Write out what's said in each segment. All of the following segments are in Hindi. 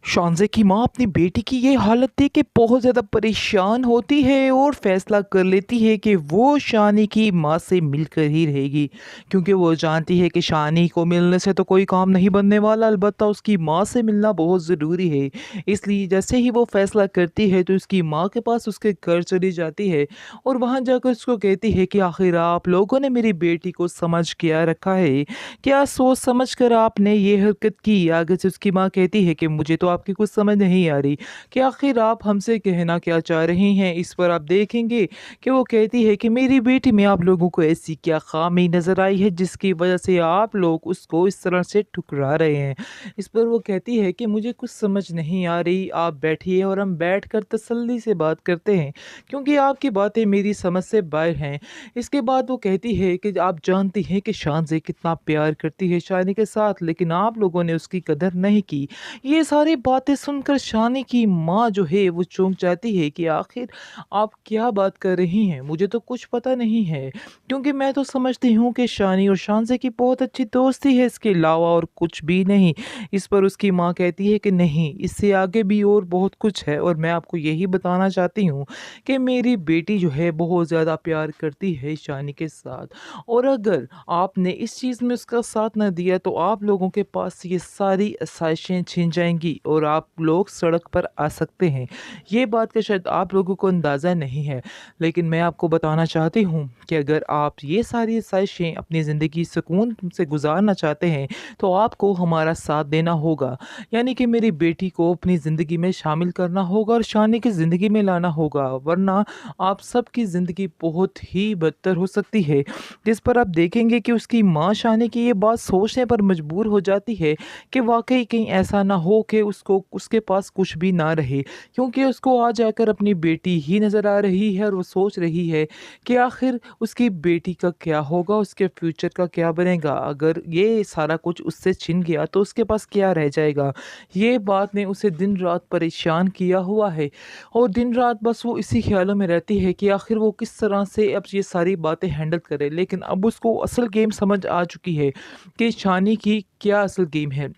शानज़े की माँ अपनी बेटी की ये हालत देख के बहुत ज़्यादा परेशान होती है और फैसला कर लेती है कि वो शानी की माँ से मिलकर ही रहेगी, क्योंकि वो जानती है कि शानी को मिलने से तो कोई काम नहीं बनने वाला, अलबत्ता उसकी माँ से मिलना बहुत ज़रूरी है। इसलिए जैसे ही वो फैसला करती है तो उसकी माँ के पास उसके घर चली जाती है और वहाँ जाकर उसको कहती है कि आखिर आप लोगों ने मेरी बेटी को समझ क्या रखा है, क्या सोच समझ कर आपने ये हरकत की। आगे से उसकी माँ कहती है कि मुझे तो आपकी कुछ समझ नहीं आ रही कि आखिर आप हमसे कहना क्या चाह रही हैं। इस पर आप देखेंगे कि वो कहती है कि मेरी बेटी में आप लोगों को ऐसी क्या खामी नज़र आई है जिसकी वजह से आप लोग उसको इस तरह से ठुकरा रहे हैं। इस पर वो कहती है कि मुझे कुछ समझ नहीं आ रही, आप बैठिए और हम बैठकर तसल्ली से बात करते हैं, क्योंकि आपकी बातें मेरी समझ से बाहर हैं। इसके बाद वो कहती है कि आप जानती हैं कि शान से कितना प्यार करती है शानी के साथ, लेकिन आप लोगों ने उसकी कदर नहीं की। ये सारी बातें सुनकर शानी की माँ जो है वो चौंक जाती है कि आखिर आप क्या बात कर रही हैं, मुझे तो कुछ पता नहीं है, क्योंकि मैं तो समझती हूँ कि शानी और शानज़े की बहुत अच्छी दोस्ती है, इसके अलावा और कुछ भी नहीं। इस पर उसकी माँ कहती है कि नहीं, इससे आगे भी और बहुत कुछ है और मैं आपको यही बताना चाहती हूँ कि मेरी बेटी जो है बहुत ज़्यादा प्यार करती है शानी के साथ, और अगर आपने इस चीज़ में उसका साथ ना दिया तो आप लोगों के पास ये सारी आसाइशें छिन जाएंगी और आप लोग सड़क पर आ सकते हैं। ये बात का शायद आप लोगों को अंदाज़ा नहीं है, लेकिन मैं आपको बताना चाहती हूँ कि अगर आप ये सारी आसाइशें अपनी ज़िंदगी सुकून से गुजारना चाहते हैं तो आपको हमारा साथ देना होगा, यानी कि मेरी बेटी को अपनी ज़िंदगी में शामिल करना होगा और शानी की ज़िंदगी में लाना होगा, वरना आप सबकी ज़िंदगी बहुत ही बदतर हो सकती है। जिस पर आप देखेंगे कि उसकी माँ शानी की ये बात सोचने पर मजबूर हो जाती है कि वाक़ई कहीं ऐसा ना हो कि उसको उसके पास कुछ भी ना रहे, क्योंकि उसको आ जाकर अपनी बेटी ही नज़र आ रही है और वो सोच रही है कि आखिर उसकी बेटी का क्या होगा, उसके फ्यूचर का क्या बनेगा। अगर ये सारा कुछ उससे छिन गया तो उसके पास क्या रह जाएगा। ये बात ने उसे दिन-रात परेशान किया हुआ है और दिन-रात बस वो इसी ख़्यालों में रहती है कि आखिर वो किस तरह से अब ये सारी बातें हैंडल करे। लेकिन अब उसको असल गेम समझ आ चुकी है कि शानी की क्या असल गेम है।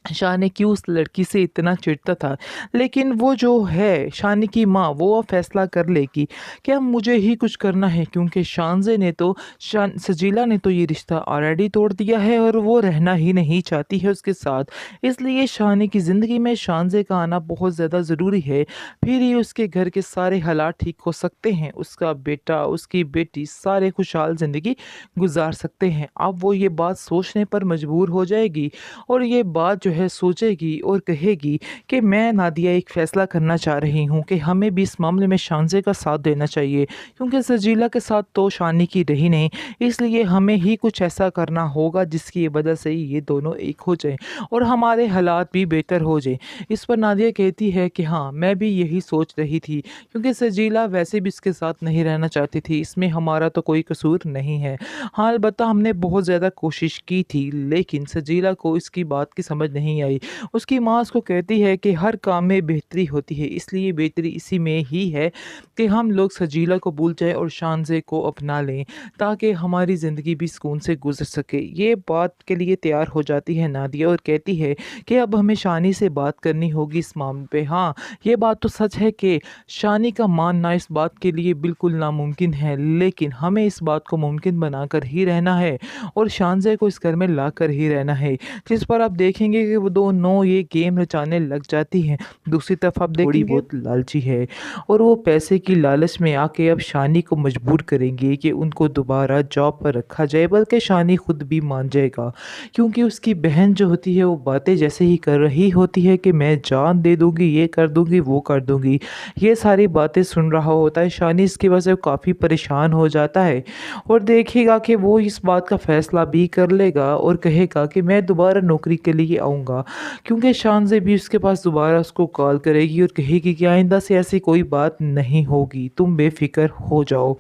शानी क्यों उस लड़की से इतना चिढ़ता था, लेकिन वो जो है शानी की माँ वो अब फैसला कर लेगी कि अब मुझे ही कुछ करना है, क्योंकि शानज़े ने तो शान सजीला ने तो ये रिश्ता ऑलरेडी तोड़ दिया है और वो रहना ही नहीं चाहती है उसके साथ। इसलिए शानी की ज़िंदगी में शानज़े का आना बहुत ज़्यादा ज़रूरी है, फिर ही उसके घर के सारे हालात ठीक हो सकते हैं, उसका बेटा उसकी बेटी सारे खुशहाल ज़िंदगी गुजार सकते हैं। अब वो ये बात सोचने पर मजबूर हो जाएगी और ये बात जो है सोचेगी और कहेगी कि मैं नादिया एक फ़ैसला करना चाह रही हूँ कि हमें भी इस मामले में शानज़े का साथ देना चाहिए, क्योंकि सजीला के साथ तो शानी की रही नहीं, इसलिए हमें ही कुछ ऐसा करना होगा जिसकी वजह से ये दोनों एक हो जाएँ और हमारे हालात भी बेहतर हो जाएँ। इस पर नादिया कहती है कि हाँ, मैं भी यही सोच रही थी, क्योंकि सजीला वैसे भी इसके साथ नहीं रहना चाहती थी, इसमें हमारा तो कोई कसूर नहीं है। हाँ, अलबत्ता हमने बहुत ज़्यादा कोशिश की थी, लेकिन सजीला को इसकी बात की समझ नहीं आई। उसकी माँ उसको कहती है कि हर काम में बेहतरी होती है, इसलिए बेहतरी इसी में ही है कि हम लोग सजीला को भूल जाएँ और शानज़े को अपना लें, ताकि हमारी ज़िंदगी भी सुकून से गुज़र सके। ये बात के लिए तैयार हो जाती है नादिया और कहती है कि अब हमें शानी से बात करनी होगी इस मामले पे। हाँ, ये बात तो सच है कि शानी का मानना इस बात के लिए बिल्कुल नामुमकिन है, लेकिन हमें इस बात को मुमकिन बनाकर ही रहना है और शानज़े को इस घर में लाकर ही रहना है। जिस पर आप देखेंगे कि वो दोनों ये गेम रचाने लग जाती हैं। दूसरी तरफ आप देखेंगे थोड़ी बहुत लालची है और वो पैसे की लालच में आके अब शानी को मजबूर करेंगे कि उनको दोबारा जॉब पर रखा जाए, बल्कि शानी खुद भी मान जाएगा, क्योंकि उसकी बहन जो होती है वो बातें जैसे ही कर रही होती है कि मैं जान दे दूँगी, ये कर दूँगी, वो कर दूँगी। ये सारी बातें सुन रहा होता है शानी, इसकी वजह से काफ़ी परेशान हो जाता है और देखेगा कि वो इस बात का फ़ैसला भी कर लेगा और कहेगा कि मैं दोबारा नौकरी के लिए आऊँगा, क्योंकि शानज़े भी उसके पास दोबारा उसको कॉल करेगी और कहेगी कि आइंदा से ऐसी कोई बात नहीं होगी, तुम बेफ़िक्र हो जाओ।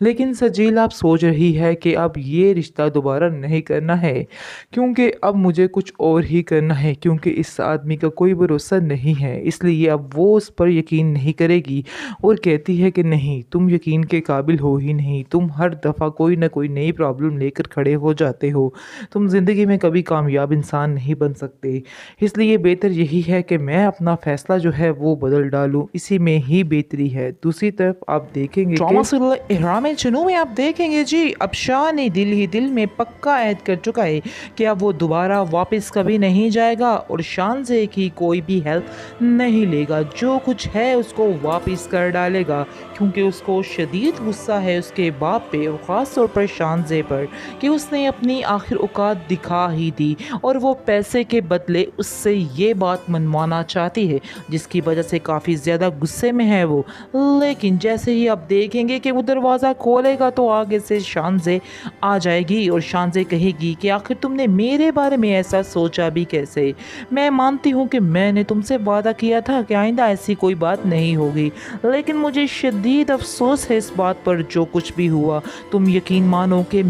लेकिन सजीला अब सोच रही है कि अब ये रिश्ता दोबारा नहीं करना है, क्योंकि अब मुझे कुछ और ही करना है, क्योंकि इस आदमी का कोई भरोसा नहीं है, इसलिए अब वो उस पर यकीन नहीं करेगी और कहती है कि नहीं, तुम यकीन के काबिल हो ही नहीं, तुम हर दफ़ा कोई ना कोई नई प्रॉब्लम लेकर खड़े हो जाते हो, तुम ज़िंदगी में कभी कामयाब इंसान नहीं बन सकते। सके। इसलिए बेहतर यही है कि मैं अपना फ़ैसला जो है वो बदल डालूँ, इसी में ही बेहतरी है। दूसरी तरफ आप देखेंगे ड्रामा सीरियल इहराम जुनून में आप देखेंगे जी, अब शाह ने दिल ही दिल में पक्का ऐद कर चुका है कि अब वो दोबारा वापस कभी नहीं जाएगा और शानज़े की कोई भी हेल्प नहीं लेगा। जो कुछ है उसको वापस कर डालेगा, क्योंकि उसको शदीद गुस्सा है उसके बाप पे और ख़ास तौर पर शानज़े पर कि उसने अपनी आखिर औकात दिखा ही दी और वो पैसे के बदले उससे ये बात मनवाना चाहती है, जिसकी वजह से काफ़ी ज़्यादा गुस्से में है वो। लेकिन जैसे ही आप देखेंगे कि वो दरवाज़ा खोलेगा तो आगे से शानज़े आ जाएगी और शानज़े कहेगी कि आखिर तुमने मेरे बारे में ऐसा सोचा भी कैसे। मैं मानती हूँ कि मैंने तुमसे वादा किया था कि आइंदा ऐसी कोई बात नहीं होगी, लेकिन मुझे शदीद अफसोस है इस बात पर जो कुछ भी हुआ। तुम यकीन मानो कि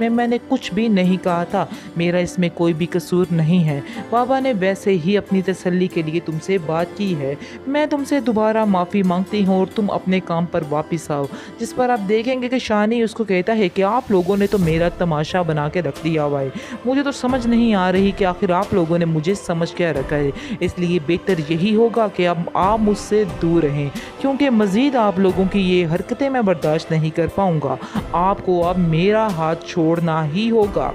मैंने कुछ भी नहीं कहा था, मेरा इसमें कोई भी कसूर नहीं है। बाबा ने वैसे ही अपनी तसल्ली के लिए तुमसे बात की है। मैं तुमसे दोबारा माफ़ी मांगती हूँ और तुम अपने काम पर वापस आओ। जिस पर आप देखेंगे कि शानी उसको कहता है कि आप लोगों ने तो मेरा तमाशा बना के रख दिया हुआ है। मुझे तो समझ नहीं आ रही कि आखिर आप लोगों ने मुझे समझ क्या रखा है। इसलिए बेहतर यही होगा कि अब आप मुझसे दूर रहें, क्योंकि मज़ीद आप लोगों की ये हरकतें मैं बर्दाश्त नहीं कर पाऊँगा। आपको अब मेरा हाथ छोड़ना ही होगा।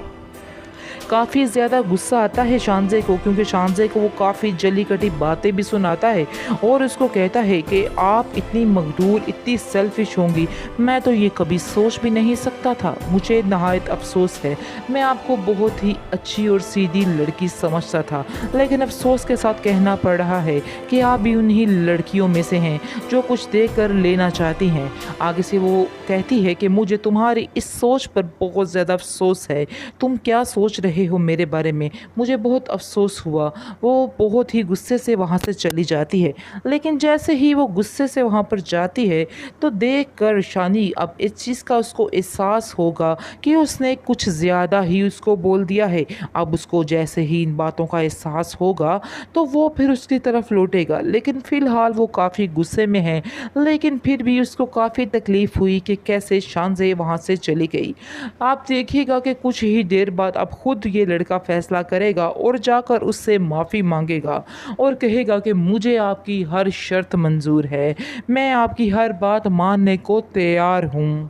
काफ़ी ज़्यादा गुस्सा आता है शानज़े को, क्योंकि शानज़े को वो काफ़ी जली कटी बातें भी सुनाता है और उसको कहता है कि आप इतनी मगरूर, इतनी सेल्फ़िश होंगी, मैं तो ये कभी सोच भी नहीं सकता था। मुझे नहायत अफ़सोस है, मैं आपको बहुत ही अच्छी और सीधी लड़की समझता था, लेकिन अफ़सोस के साथ कहना पड़ रहा है कि आप भी उन्हीं लड़कियों में से हैं जो कुछ देख कर लेना चाहती हैं। आगे से वो कहती है कि मुझे तुम्हारी इस सोच पर बहुत ज़्यादा अफ़सोस है। तुम क्या सोच रहे हो मेरे बारे में, मुझे बहुत अफसोस हुआ। वो बहुत ही गुस्से से वहाँ से चली जाती है, लेकिन जैसे ही वो गुस्से से वहाँ पर जाती है तो देखकर शानी अब इस चीज़ का उसको एहसास होगा कि उसने कुछ ज़्यादा ही उसको बोल दिया है। अब उसको जैसे ही इन बातों का एहसास होगा तो वो फिर उसकी तरफ लौटेगा, लेकिन फ़िलहाल वो काफ़ी गुस्से में है। लेकिन फिर भी उसको काफ़ी तकलीफ़ हुई कि कैसे शानज़े वहाँ से चली गई। आप देखिएगा कि कुछ ही देर बाद अब खुद ये लड़का फ़ैसला करेगा और जाकर उससे माफ़ी मांगेगा और कहेगा कि मुझे आपकी हर शर्त मंज़ूर है, मैं आपकी हर बात मानने को तैयार हूँ।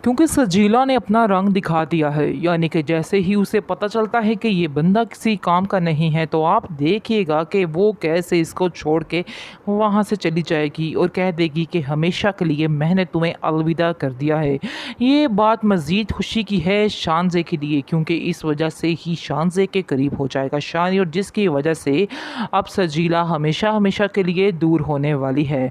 क्योंकि सजीला ने अपना रंग दिखा दिया है, यानी कि जैसे ही उसे पता चलता है कि ये बंदा किसी काम का नहीं है तो आप देखिएगा कि वो कैसे इसको छोड़ के वहाँ से चली जाएगी और कह देगी कि हमेशा के लिए मैंने तुम्हें अलविदा कर दिया है। ये बात मज़ीद खुशी की है शानज़े के लिए, क्योंकि इस वजह से ही शानज़े के करीब हो जाएगा शानी, और जिसकी वजह से अब सजीला हमेशा हमेशा के लिए दूर होने वाली है।